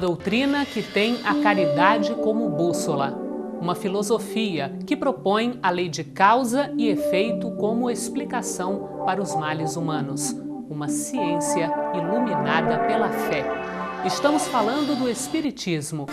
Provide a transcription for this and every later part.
uma doutrina que tem a caridade como bússola. Uma filosofia que propõe a lei de causa e efeito como explicação para os males humanos. Uma ciência iluminada pela fé. Estamos falando do Espiritismo.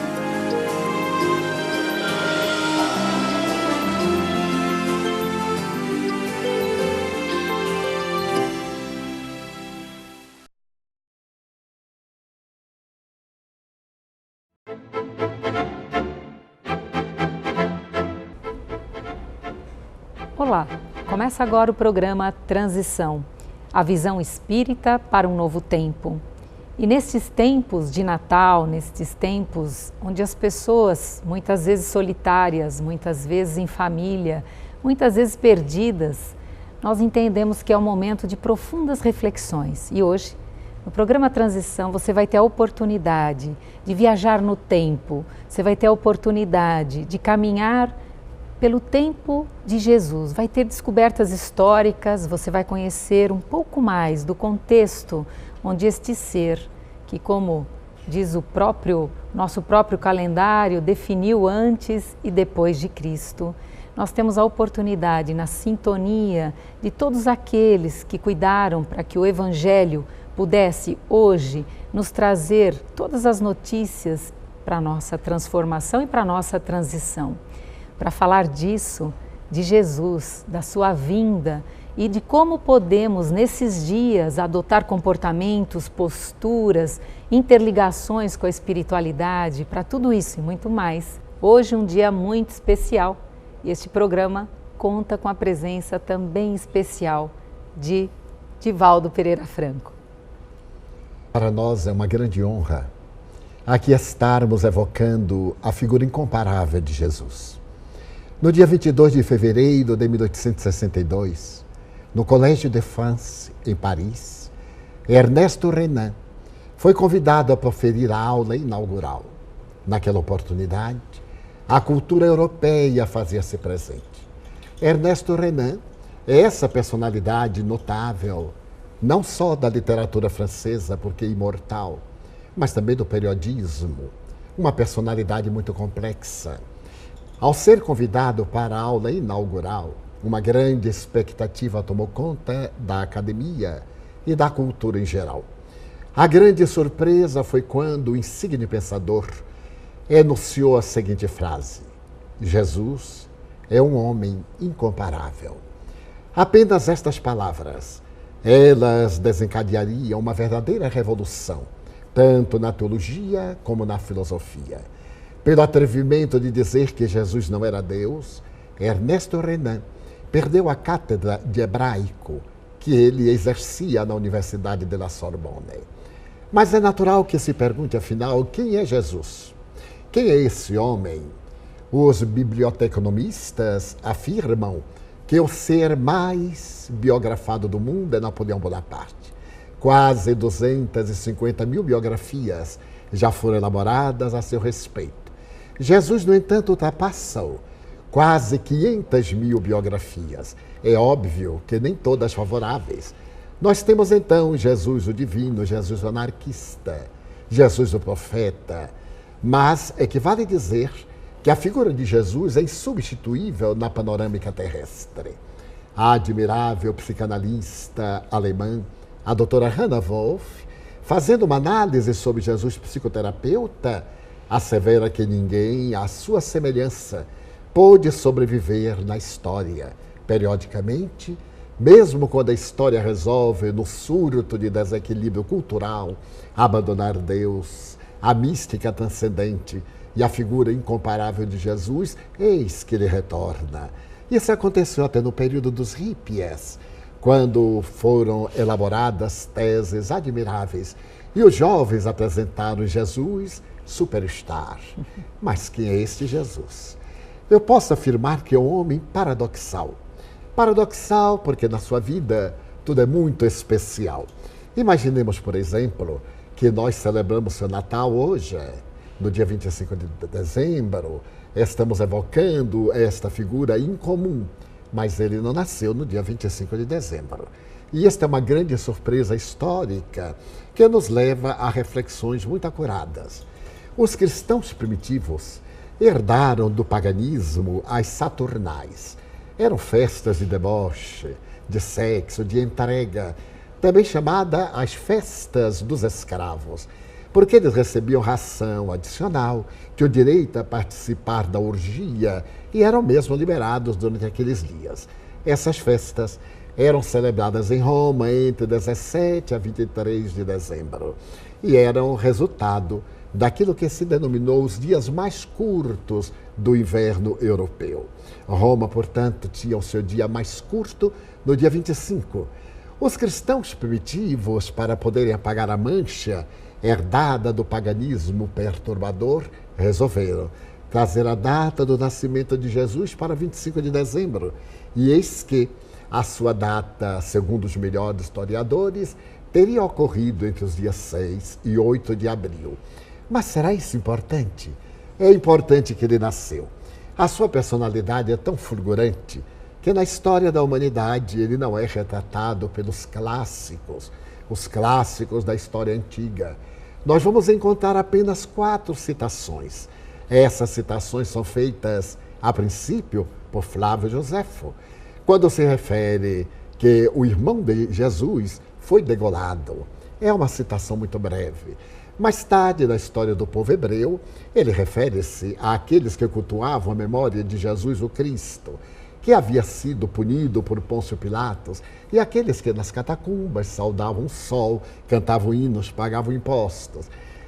Olá, começa agora o programa Transição, a visão espírita para um novo tempo. E nestes tempos de Natal, nestes tempos onde as pessoas, muitas vezes solitárias, muitas vezes em família, muitas vezes perdidas, nós entendemos que é um momento de profundas reflexões. E hoje, no programa Transição, você vai ter a oportunidade de viajar no tempo, você vai ter a oportunidade de caminhar pelo tempo de Jesus. Vai ter descobertas históricas, você vai conhecer um pouco mais do contexto onde este ser, que como diz nosso próprio calendário, definiu antes e depois de Cristo. Nós temos a oportunidade, na sintonia de todos aqueles que cuidaram para que o Evangelho pudesse hoje nos trazer todas as notícias para a nossa transformação e para a nossa transição. Para falar disso, de Jesus, da sua vinda e de como podemos, nesses dias, adotar comportamentos, posturas, interligações com a espiritualidade, para tudo isso e muito mais. Hoje um dia muito especial e este programa conta com a presença também especial de Divaldo Pereira Franco. Para nós é uma grande honra aqui estarmos evocando a figura incomparável de Jesus. No dia 22 de fevereiro de 1862, no Collège de France, em Paris, Ernesto Renan foi convidado a proferir a aula inaugural. Naquela oportunidade, a cultura europeia fazia-se presente. Ernesto Renan é essa personalidade notável, não só da literatura francesa, porque é imortal, mas também do periodismo, uma personalidade muito complexa. Ao ser convidado para a aula inaugural, uma grande expectativa tomou conta da academia e da cultura em geral. A grande surpresa foi quando o insigne pensador enunciou a seguinte frase: Jesus é um homem incomparável. Apenas estas palavras, elas desencadeariam uma verdadeira revolução, tanto na teologia como na filosofia. Pelo atrevimento de dizer que Jesus não era Deus, Ernesto Renan perdeu a cátedra de hebraico que ele exercia na Universidade de la Sorbonne. Mas é natural que se pergunte, afinal, quem é Jesus? Quem é esse homem? Os biblioteconomistas afirmam que o ser mais biografado do mundo é Napoleão Bonaparte. Quase 250 mil biografias já foram elaboradas a seu respeito. Jesus, no entanto, ultrapassou quase 500 mil biografias. É óbvio que nem todas favoráveis. Nós temos então Jesus o divino, Jesus o anarquista, Jesus o profeta. Mas equivale dizer que a figura de Jesus é insubstituível na panorâmica terrestre. A admirável psicanalista alemã, a doutora Hannah Wolff, fazendo uma análise sobre Jesus psicoterapeuta, assevera que ninguém, à sua semelhança, pôde sobreviver na história. Periodicamente, mesmo quando a história resolve, no surto de desequilíbrio cultural, abandonar Deus, a mística transcendente e a figura incomparável de Jesus, eis que ele retorna. Isso aconteceu até no período dos hippies, quando foram elaboradas teses admiráveis e os jovens apresentaram Jesus superstar. Mas quem é este Jesus? Eu posso afirmar que é um homem paradoxal. Paradoxal porque na sua vida tudo é muito especial. Imaginemos, por exemplo, que nós celebramos seu Natal hoje, no dia 25 de dezembro, estamos evocando esta figura incomum, mas ele não nasceu no dia 25 de dezembro. E esta é uma grande surpresa histórica que nos leva a reflexões muito acuradas. Os cristãos primitivos herdaram do paganismo as saturnais. Eram festas de deboche, de sexo, de entrega, também chamada as festas dos escravos, porque eles recebiam ração adicional, tinham direito a participar da orgia e eram mesmo liberados durante aqueles dias. Essas festas eram celebradas em Roma entre 17 a 23 de dezembro e eram resultado daquilo que se denominou os dias mais curtos do inverno europeu. Roma, portanto, tinha o seu dia mais curto no dia 25. Os cristãos primitivos, para poderem apagar a mancha herdada do paganismo perturbador, resolveram trazer a data do nascimento de Jesus para 25 de dezembro. E eis que a sua data, segundo os melhores historiadores, teria ocorrido entre os dias 6 e 8 de abril. Mas será isso importante? É importante que ele nasceu. A sua personalidade é tão fulgurante que na história da humanidade ele não é retratado pelos clássicos, os clássicos da história antiga. Nós vamos encontrar apenas 4 citações. Essas citações são feitas, a princípio, por Flávio Joséfo, quando se refere que o irmão de Jesus foi degolado. É uma citação muito breve. Mais tarde, na história do povo hebreu, ele refere-se àqueles que cultuavam a memória de Jesus o Cristo, que havia sido punido por Pôncio Pilatos, e aqueles que nas catacumbas saudavam o sol, cantavam hinos, pagavam impostos.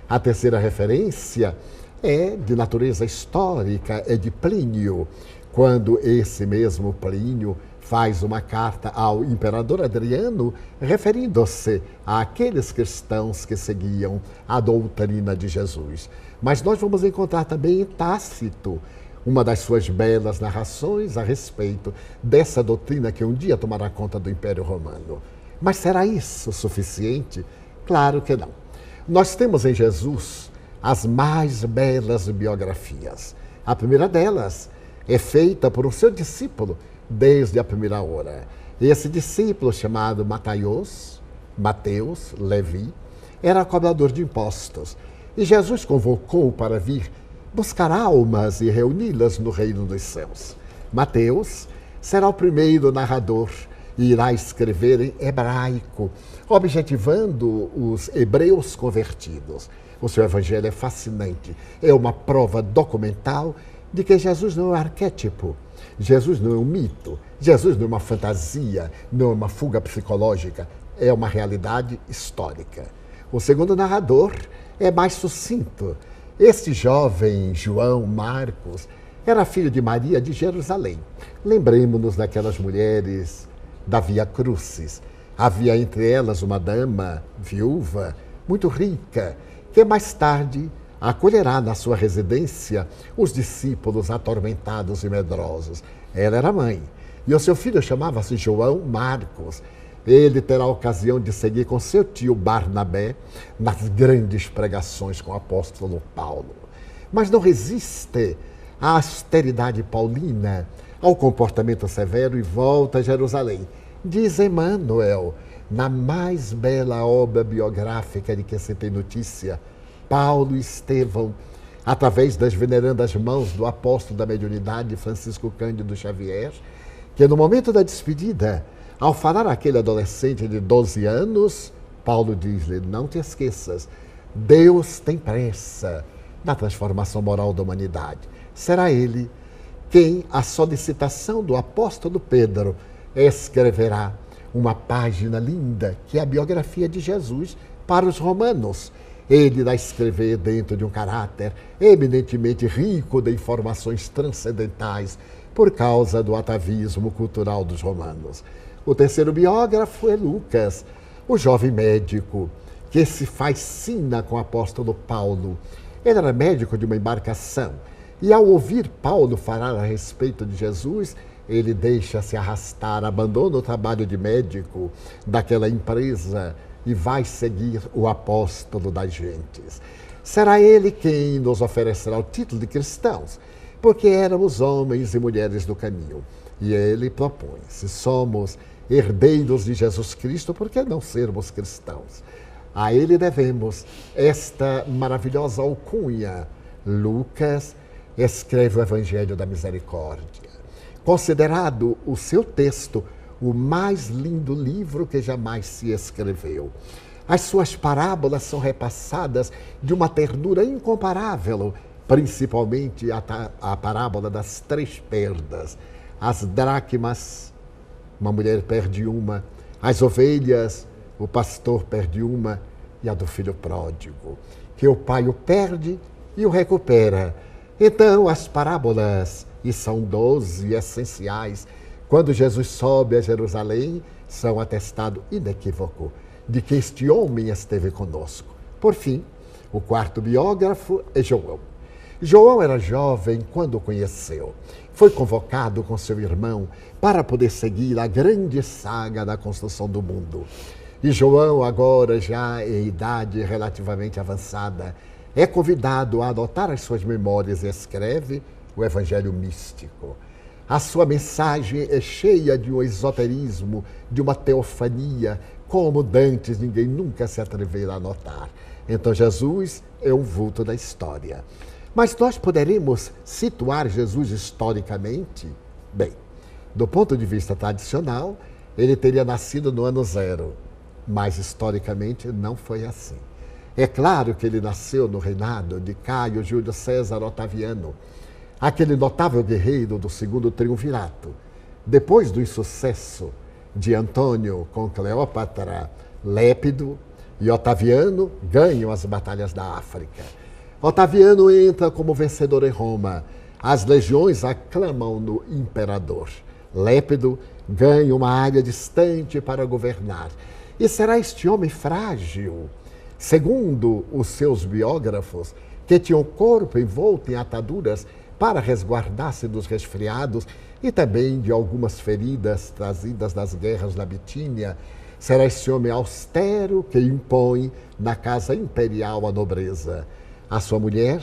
A terceira referência é de natureza histórica, é de Plínio, quando esse mesmo Plínio faz uma carta ao imperador Adriano, referindo-se àqueles cristãos que seguiam a doutrina de Jesus. Mas nós vamos encontrar também em Tácito uma das suas belas narrações a respeito dessa doutrina que um dia tomará conta do Império Romano. Mas será isso suficiente? Claro que não. Nós temos em Jesus as mais belas biografias. A primeira delas é feita por um seu discípulo desde a primeira hora. Esse discípulo, chamado Mateus, Levi, era cobrador de impostos. E Jesus convocou-o para vir buscar almas e reuni-las no reino dos céus. Mateus será o primeiro narrador e irá escrever em hebraico, objetivando os hebreus convertidos. O seu evangelho é fascinante, é uma prova documental de que Jesus não é um arquétipo, Jesus não é um mito, Jesus não é uma fantasia, não é uma fuga psicológica, é uma realidade histórica. O segundo narrador é mais sucinto. Este jovem João Marcos era filho de Maria de Jerusalém. Lembremos-nos daquelas mulheres da Via Crucis. Havia entre elas uma dama viúva, muito rica, que mais tarde acolherá na sua residência os discípulos atormentados e medrosos. Ela era mãe, e o seu filho chamava-se João Marcos. Ele terá a ocasião de seguir com seu tio Barnabé nas grandes pregações com o apóstolo Paulo. Mas não resiste à austeridade paulina, ao comportamento severo e volta a Jerusalém. Diz Emmanuel, na mais bela obra biográfica de que se tem notícia, Paulo e Estevão, através das venerandas mãos do apóstolo da mediunidade Francisco Cândido Xavier, que no momento da despedida, ao falar àquele adolescente de 12 anos, Paulo diz-lhe, não te esqueças, Deus tem pressa na transformação moral da humanidade. Será ele quem, à solicitação do apóstolo Pedro, escreverá uma página linda, que é a biografia de Jesus para os romanos. Ele irá escrever dentro de um caráter eminentemente rico de informações transcendentais por causa do atavismo cultural dos romanos. O terceiro biógrafo é Lucas, o jovem médico que se fascina com o apóstolo Paulo. Ele era médico de uma embarcação e, ao ouvir Paulo falar a respeito de Jesus, ele deixa-se arrastar, abandona o trabalho de médico daquela empresa e vai seguir o apóstolo das gentes. Será ele quem nos oferecerá o título de cristãos, porque éramos homens e mulheres do caminho. E ele propõe, se somos herdeiros de Jesus Cristo, por que não sermos cristãos? A ele devemos esta maravilhosa alcunha. Lucas escreve o Evangelho da Misericórdia, considerado o seu texto o mais lindo livro que jamais se escreveu. As suas parábolas são repassadas de uma ternura incomparável, principalmente a parábola das 3 perdas. As dracmas, uma mulher perde uma, as ovelhas, o pastor perde uma, e a do filho pródigo, que o pai o perde e o recupera. Então, as parábolas, e são 12 essenciais, quando Jesus sobe a Jerusalém, são atestado inequívoco de que este homem esteve conosco. Por fim, o 4º biógrafo é João. João era jovem quando o conheceu. Foi convocado com seu irmão para poder seguir a grande saga da construção do mundo. E João, agora já em idade relativamente avançada, é convidado a adotar as suas memórias e escreve o Evangelho místico. A sua mensagem é cheia de um esoterismo, de uma teofania, como dantes ninguém nunca se atrevera a notar. Então Jesus é um vulto da história. Mas nós poderemos situar Jesus historicamente? Bem, do ponto de vista tradicional, ele teria nascido no ano 0, mas historicamente não foi assim. É claro que ele nasceu no reinado de Caio Júlio César Otaviano, aquele notável guerreiro do 2º triunvirato. Depois do insucesso de Antônio com Cleópatra, Lépido e Otaviano ganham as batalhas da África. Otaviano entra como vencedor em Roma. As legiões aclamam no imperador. Lépido ganha uma área distante para governar. E será este homem frágil, segundo os seus biógrafos, que tinha o corpo envolto em ataduras para resguardar-se dos resfriados e também de algumas feridas trazidas das guerras da Bitínia, será esse homem austero que impõe na casa imperial a nobreza. A sua mulher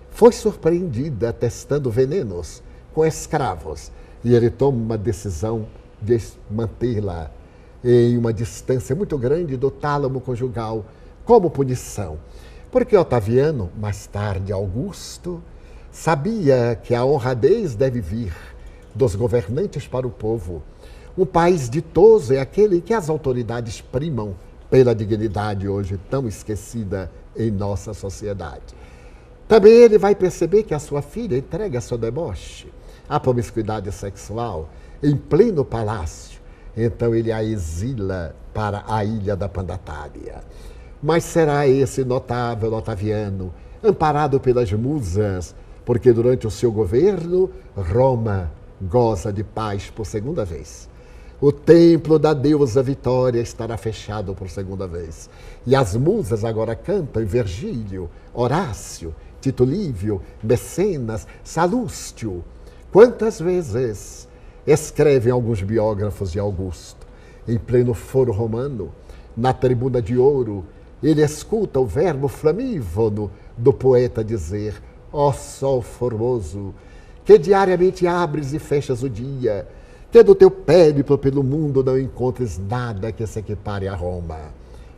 foi surpreendida testando venenos com escravos e ele toma uma decisão de mantê-la em uma distância muito grande do tálamo conjugal como punição. Porque Otaviano, mais tarde Augusto, sabia que a honradez deve vir dos governantes para o povo. Um país ditoso é aquele que as autoridades primam pela dignidade hoje tão esquecida em nossa sociedade. Também ele vai perceber que a sua filha entrega seu deboche, a promiscuidade sexual, em pleno palácio. Então ele a exila para a ilha da Pandatária. Mas será esse notável Otaviano, amparado pelas musas, porque durante o seu governo, Roma goza de paz por 2ª vez. O templo da deusa Vitória estará fechado por 2ª vez. E as musas agora cantam em Virgílio, Horácio, Tito Lívio, Mecenas, Salústio. Quantas vezes escrevem alguns biógrafos de Augusto? Em pleno foro romano, na tribuna de ouro, ele escuta o verbo flamívono do poeta dizer: ó sol formoso, que diariamente abres e fechas o dia, que do teu périplo pelo mundo não encontres nada que se equipare a Roma.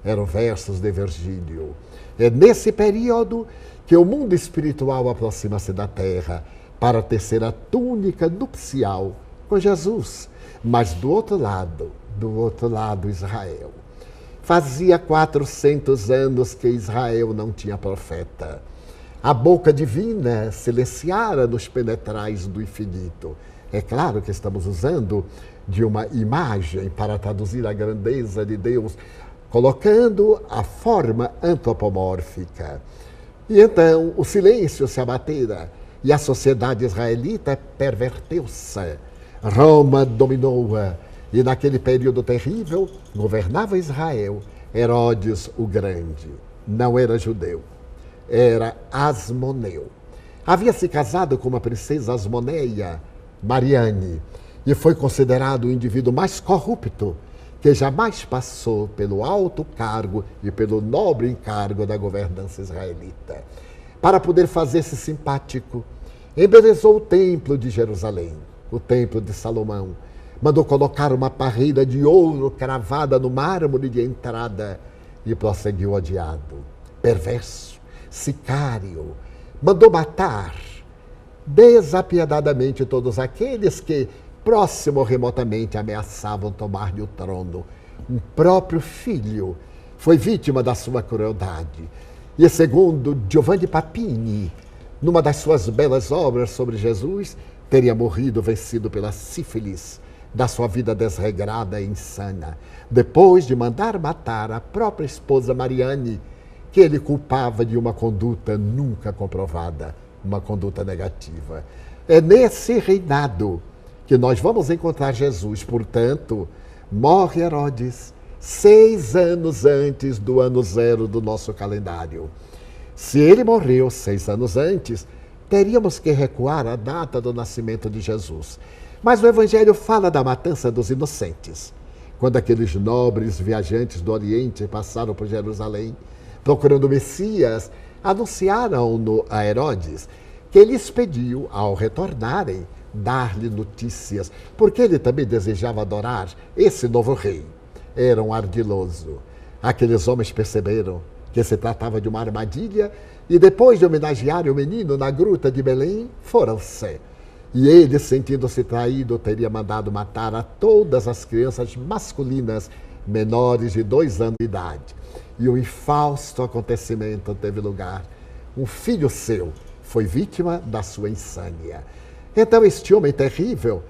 Eram versos de Virgílio. É nesse período que o mundo espiritual aproxima-se da terra para tecer a túnica nupcial com Jesus. Mas do outro lado, Israel. Fazia 400 anos que Israel não tinha profeta. A boca divina silenciara nos penetrais do infinito. É claro que estamos usando de uma imagem para traduzir a grandeza de Deus, colocando a forma antropomórfica. E então o silêncio se abatera e a sociedade israelita perverteu-se. Roma dominou-a e naquele período terrível governava Israel Herodes o Grande. Não era judeu, era Asmoneu. Havia se casado com uma princesa Asmoneia, Mariane, e foi considerado o indivíduo mais corrupto que jamais passou pelo alto cargo e pelo nobre encargo da governança israelita. Para poder fazer-se simpático, embelezou o templo de Jerusalém, o templo de Salomão, mandou colocar uma parreira de ouro cravada no mármore de entrada e prosseguiu odiado, perverso, sicário, mandou matar desapiedadamente todos aqueles que, próximo ou remotamente, ameaçavam tomar-lhe o trono. Um próprio filho foi vítima da sua crueldade. E segundo Giovanni Papini, numa das suas belas obras sobre Jesus, teria morrido vencido pela sífilis da sua vida desregrada e insana, depois de mandar matar a própria esposa Mariane, que ele culpava de uma conduta nunca comprovada, uma conduta negativa. É nesse reinado que nós vamos encontrar Jesus. Portanto, morre Herodes 6 anos antes do ano zero do nosso calendário. Se ele morreu 6 anos antes, teríamos que recuar a data do nascimento de Jesus. Mas o Evangelho fala da matança dos inocentes. Quando aqueles nobres viajantes do Oriente passaram por Jerusalém, procurando o Messias, anunciaram a Herodes que lhes pediu, ao retornarem, dar-lhe notícias, porque ele também desejava adorar esse novo rei. Era um ardiloso. Aqueles homens perceberam que se tratava de uma armadilha e, depois de homenagear o menino na gruta de Belém, foram-se. E ele, sentindo-se traído, teria mandado matar a todas as crianças masculinas menores de 2 anos de idade. E um infausto acontecimento teve lugar. Um filho seu foi vítima da sua insânia. Então, este homem terrível,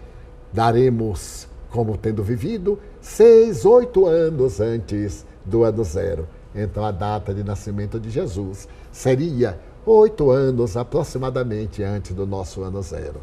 daremos como tendo vivido 6, 8 anos antes do ano zero. Então, a data de nascimento de Jesus seria 8 anos aproximadamente antes do nosso ano zero.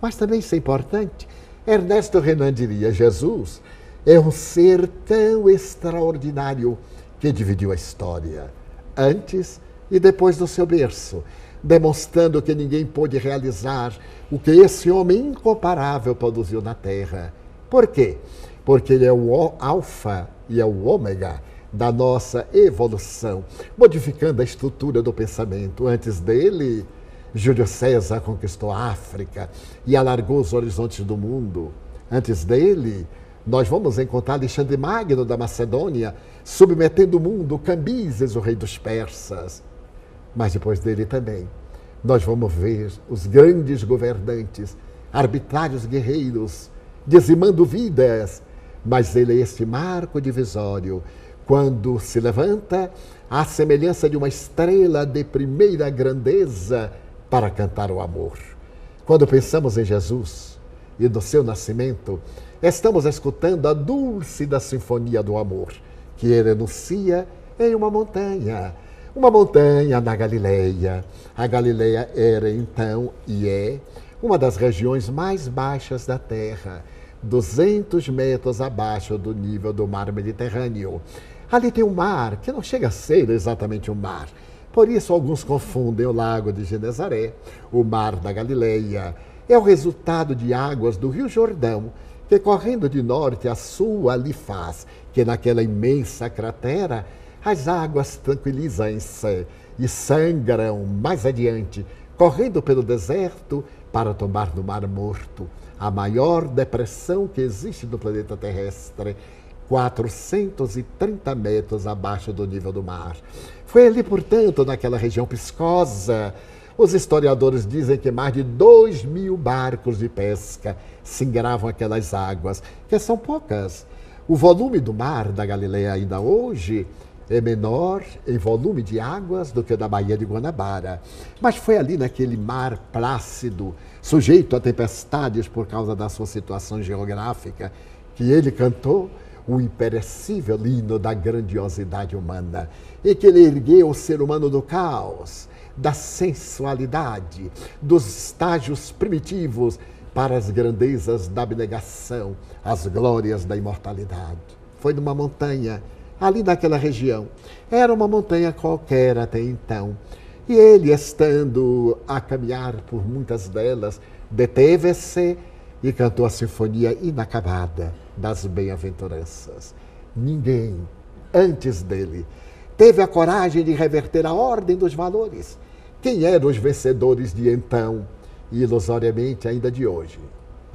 Mas também isso é importante. Ernesto Renan diria: Jesus é um ser tão extraordinário que dividiu a história, antes e depois do seu berço, demonstrando que ninguém pôde realizar o que esse homem incomparável produziu na Terra. Por quê? Porque ele é o alfa e é o ômega da nossa evolução, modificando a estrutura do pensamento. Antes dele, Júlio César conquistou a África e alargou os horizontes do mundo. Antes dele, nós vamos encontrar Alexandre Magno da Macedônia, submetendo o mundo, Cambises, o rei dos persas. Mas depois dele também, nós vamos ver os grandes governantes, arbitrários guerreiros, dizimando vidas. Mas ele é este marco divisório, quando se levanta à semelhança de uma estrela de primeira grandeza para cantar o amor. Quando pensamos em Jesus e no seu nascimento, estamos escutando a dúlcida sinfonia do amor, que ele anuncia em uma montanha na Galileia. A Galileia era então e é uma das regiões mais baixas da Terra, 200 metros abaixo do nível do mar Mediterrâneo. Ali tem um mar que não chega a ser exatamente um mar. Por isso, alguns confundem o lago de Genezaré, o mar da Galileia. É o resultado de águas do Rio Jordão, que correndo de norte a sul ali faz que naquela imensa cratera as águas tranquilizam-se e sangram mais adiante, correndo pelo deserto para tomar no Mar Morto, a maior depressão que existe no planeta terrestre, 430 metros abaixo do nível do mar. Foi ali, portanto, naquela região piscosa. Os historiadores dizem que mais de 2.000 barcos de pesca singravam aquelas águas, que são poucas. O volume do mar da Galileia ainda hoje é menor em volume de águas do que o da Baía de Guanabara. Mas foi ali naquele mar plácido, sujeito a tempestades por causa da sua situação geográfica, que ele cantou o imperecível hino da grandiosidade humana, e que ele ergueu o ser humano do caos, da sensualidade, dos estágios primitivos para as grandezas da abnegação, as glórias da imortalidade. Foi numa montanha, ali naquela região. Era uma montanha qualquer até então. E ele, estando a caminhar por muitas delas, deteve-se e cantou a sinfonia inacabada das bem-aventuranças. Ninguém, antes dele, teve a coragem de reverter a ordem dos valores. Quem eram os vencedores de então e, ilusoriamente, ainda de hoje?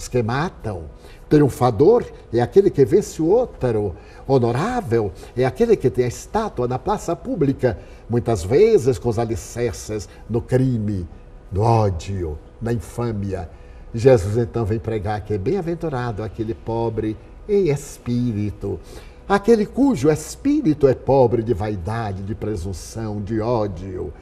os que matam. Triunfador é aquele que vence o outro. Honorável é aquele que tem a estátua na praça pública, muitas vezes com os alicerces no crime, no ódio, na infâmia. Jesus então vem pregar que é bem-aventurado aquele pobre em espírito, aquele cujo espírito é pobre de vaidade, de presunção, de ódio,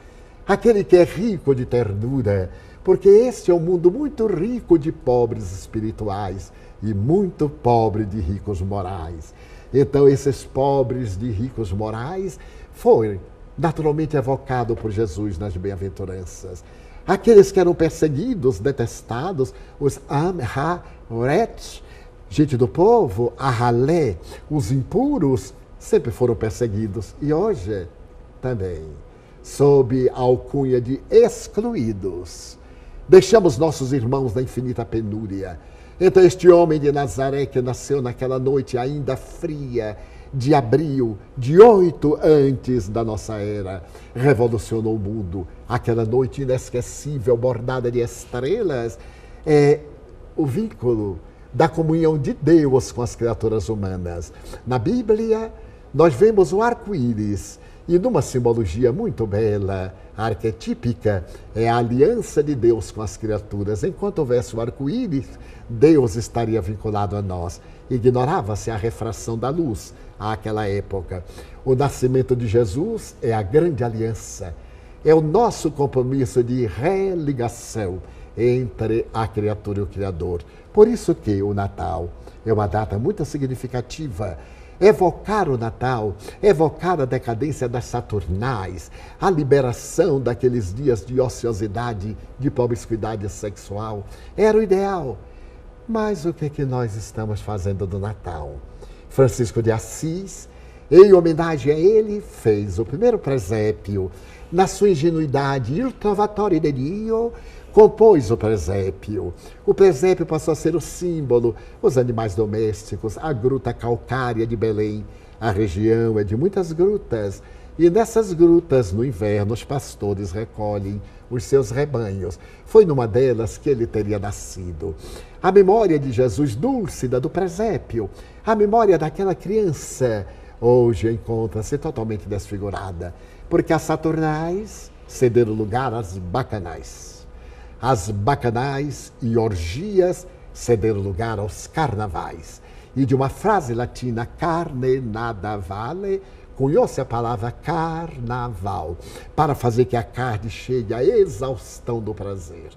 aquele que é rico de ternura, porque este é um mundo muito rico de pobres espirituais e muito pobre de ricos morais. Então esses pobres de ricos morais foram naturalmente evocados por Jesus nas bem-aventuranças. Aqueles que eram perseguidos, detestados, os Am-Ha-Ret, gente do povo, Ahalé, os impuros, sempre foram perseguidos. E hoje também, sob a alcunha de excluídos, deixamos nossos irmãos na infinita penúria. Então este homem de Nazaré que nasceu naquela noite ainda fria, de abril, de 8 antes da nossa era, revolucionou o mundo. Aquela noite inesquecível, bordada de estrelas, é o vínculo da comunhão de Deus com as criaturas humanas. Na Bíblia, nós vemos o arco-íris, e numa simbologia muito bela, arquetípica, é a aliança de Deus com as criaturas. Enquanto houvesse o arco-íris, Deus estaria vinculado a nós. Ignorava-se a refração da luz àquela época. O nascimento de Jesus é a grande aliança, é o nosso compromisso de religação entre a criatura e o Criador. Por isso que o Natal é uma data muito significativa. Evocar o Natal, evocar a decadência das Saturnais, a liberação daqueles dias de ociosidade, de promiscuidade sexual, era o ideal. Mas o que é que nós estamos fazendo do Natal? Francisco de Assis, em homenagem a ele, fez o primeiro presépio. Na sua ingenuidade, Il Trovatore de Dio, compôs o presépio. O presépio passou a ser o símbolo, os animais domésticos, a gruta calcária de Belém. A região é de muitas grutas, e nessas grutas, no inverno, os pastores recolhem os seus rebanhos. Foi numa delas que ele teria nascido. A memória de Jesus dúlcida do presépio, a memória daquela criança, hoje encontra-se totalmente desfigurada, porque as Saturnais cederam lugar às bacanais. As bacanais e orgias cederam lugar aos carnavais. E de uma frase latina, carne nada vale, cunhou-se a palavra carnaval, para fazer que a carne chegue à exaustão do prazer.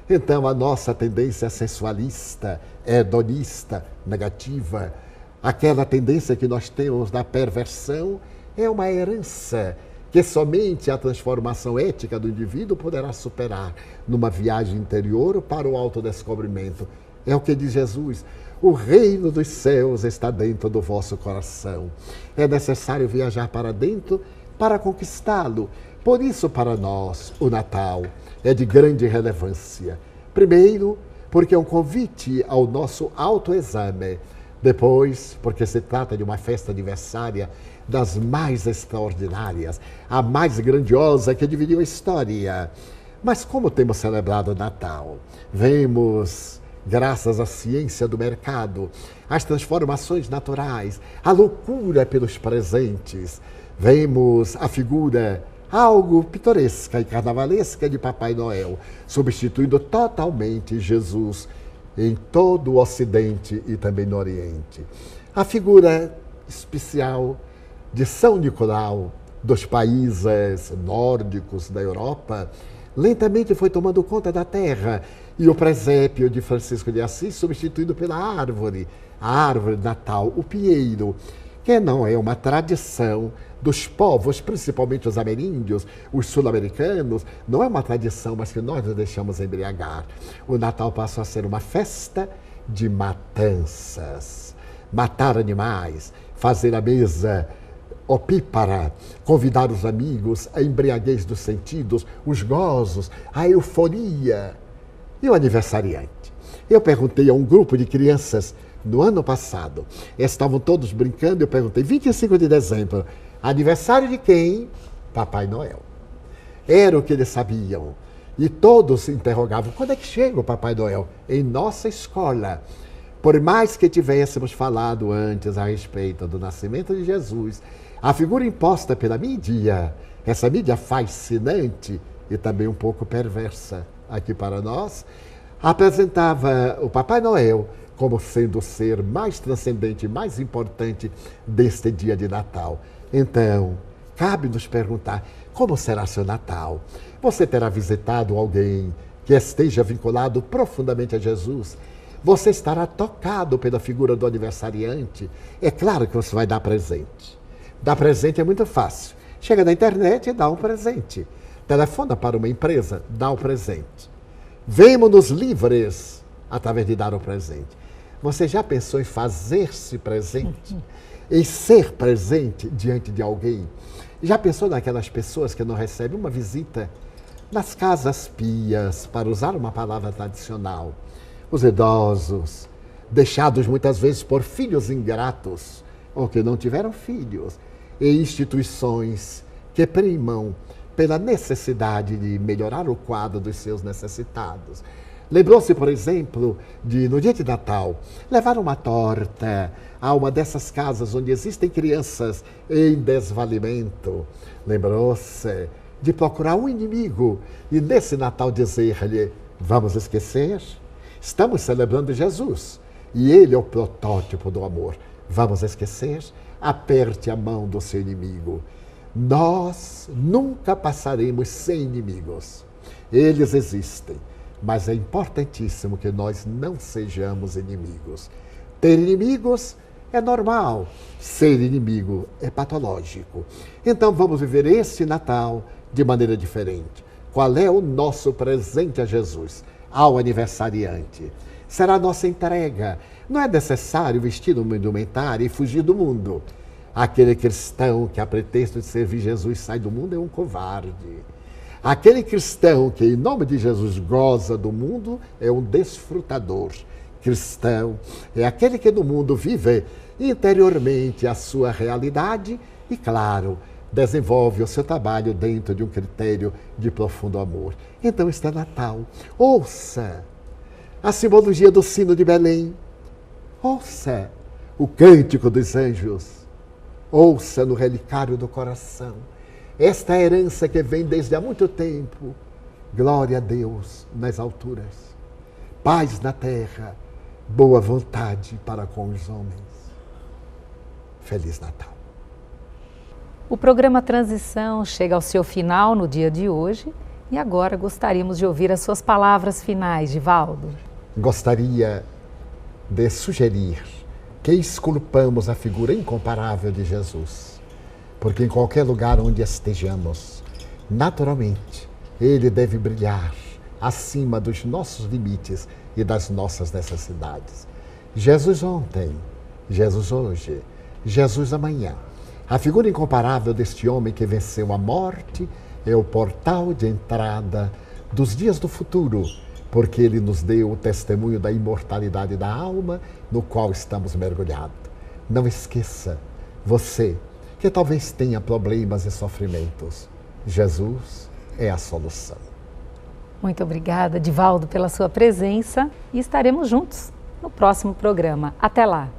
Então a nossa tendência sensualista, hedonista, negativa, aquela tendência que nós temos da perversão, é uma herança que somente a transformação ética do indivíduo poderá superar numa viagem interior para o autodescobrimento. É o que diz Jesus: o reino dos céus está dentro do vosso coração. É necessário viajar para dentro para conquistá-lo. Por isso, para nós, o Natal é de grande relevância. Primeiro, porque é um convite ao nosso autoexame. Depois, porque se trata de uma festa aniversária das mais extraordinárias, a mais grandiosa que dividiu a história. Mas como temos celebrado o Natal? Vemos, graças à ciência do mercado, as transformações naturais, a loucura pelos presentes. Vemos a figura algo pitoresca e carnavalesca de Papai Noel, substituindo totalmente Jesus em todo o Ocidente e também no Oriente. A figura especial de São Nicolau, dos países nórdicos da Europa, lentamente foi tomando conta da terra, e o presépio de Francisco de Assis substituído pela árvore, a árvore natal, o pinheiro, que não é uma tradição dos povos, principalmente os ameríndios, os sul-americanos, não é uma tradição, mas que nós nos deixamos embriagar. O Natal passou a ser uma festa de matanças, matar animais, fazer a mesa opípara, convidar os amigos, a embriaguez dos sentidos, os gozos, a euforia. E o aniversariante? Eu perguntei a um grupo de crianças no ano passado, estavam todos brincando, eu perguntei, 25 de dezembro, aniversário de quem? Papai Noel. Era o que eles sabiam. E todos se interrogavam, quando é que chega o Papai Noel? Em nossa escola. Por mais que tivéssemos falado antes a respeito do nascimento de Jesus, a figura imposta pela mídia, essa mídia fascinante e também um pouco perversa aqui para nós, apresentava o Papai Noel como sendo o ser mais transcendente, mais importante deste dia de Natal. Então, cabe nos perguntar, como será seu Natal? Você terá visitado alguém que esteja vinculado profundamente a Jesus? Você estará tocado pela figura do aniversariante? É claro que você vai dar presente. Dar presente é muito fácil. Chega na internet e dá um presente. Telefona para uma empresa, dá um presente. Vemo-nos livres através de dar o presente. Você já pensou em fazer-se presente? Em ser presente diante de alguém? Já pensou naquelas pessoas que não recebem uma visita nas casas pias, para usar uma palavra tradicional? Os idosos, deixados muitas vezes por filhos ingratos, ou que não tiveram filhos, e instituições que primam pela necessidade de melhorar o quadro dos seus necessitados. Lembrou-se, por exemplo, de, no dia de Natal, levar uma torta a uma dessas casas onde existem crianças em desvalimento. Lembrou-se de procurar um inimigo e nesse Natal dizer-lhe, vamos esquecer? Estamos celebrando Jesus e ele é o protótipo do amor. Vamos esquecer? Aperte a mão do seu inimigo. Nós nunca passaremos sem inimigos. Eles existem. Mas é importantíssimo que nós não sejamos inimigos. Ter inimigos é normal, ser inimigo é patológico. Então vamos viver esse Natal de maneira diferente. Qual é o nosso presente a Jesus, ao aniversariante? Será a nossa entrega. Não é necessário vestir uma indumentária e fugir do mundo. Aquele cristão que, a pretexto de servir Jesus, sai do mundo é um covarde. Aquele cristão que, em nome de Jesus, goza do mundo, é um desfrutador. Cristão é aquele que no mundo vive interiormente a sua realidade e, claro, desenvolve o seu trabalho dentro de um critério de profundo amor. Então está Natal. Ouça a simbologia do sino de Belém. Ouça o cântico dos anjos. Ouça no relicário do coração esta herança que vem desde há muito tempo. Glória a Deus nas alturas, paz na terra, boa vontade para com os homens. Feliz Natal. O programa Transição chega ao seu final no dia de hoje e agora gostaríamos de ouvir as suas palavras finais, Divaldo. Gostaria de sugerir que esculpamos a figura incomparável de Jesus. Porque em qualquer lugar onde estejamos, naturalmente, ele deve brilhar acima dos nossos limites e das nossas necessidades. Jesus ontem, Jesus hoje, Jesus amanhã. A figura incomparável deste homem que venceu a morte é o portal de entrada dos dias do futuro, porque ele nos deu o testemunho da imortalidade da alma no qual estamos mergulhados. Não esqueça, você que talvez tenha problemas e sofrimentos, Jesus é a solução. Muito obrigada, Divaldo, pela sua presença e estaremos juntos no próximo programa. Até lá!